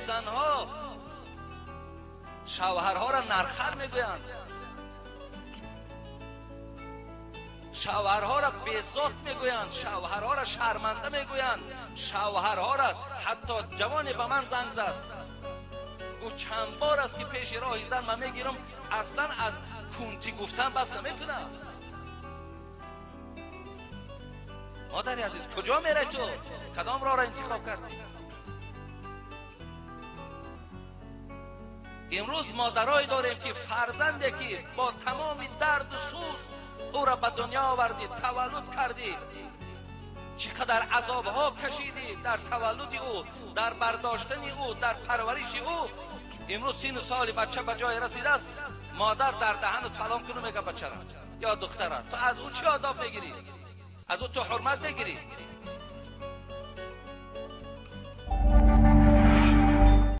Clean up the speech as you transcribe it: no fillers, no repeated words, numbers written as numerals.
زنها شوهرها را نرخل میگویند، شوهرها را بی‌ذات میگویند، شوهرها را شرمنده میگویند، شوهرها را حتی جوانی به من زنگ زد او چند بار است که پیش راه زن من میگیرم اصلا از کنتی گفتن بس نمیتونم. مادری عزیز کجا میره تو؟ کدام راه را انتخاب کردی؟ امروز مادرای داریم که فرزندی که با تمام درد و سوز او را به دنیا آوردی، تولد کردی، چقدر عذابها کشیدی در تولد او، در برداشتن او، در پرورش او. امروز 3 سال بچه به جای رسیده است، مادر در دهنت فلان کنه میگه بچه را یا دختره، تو از او چی آداب بگیری؟ از او تو حرمت بگیری؟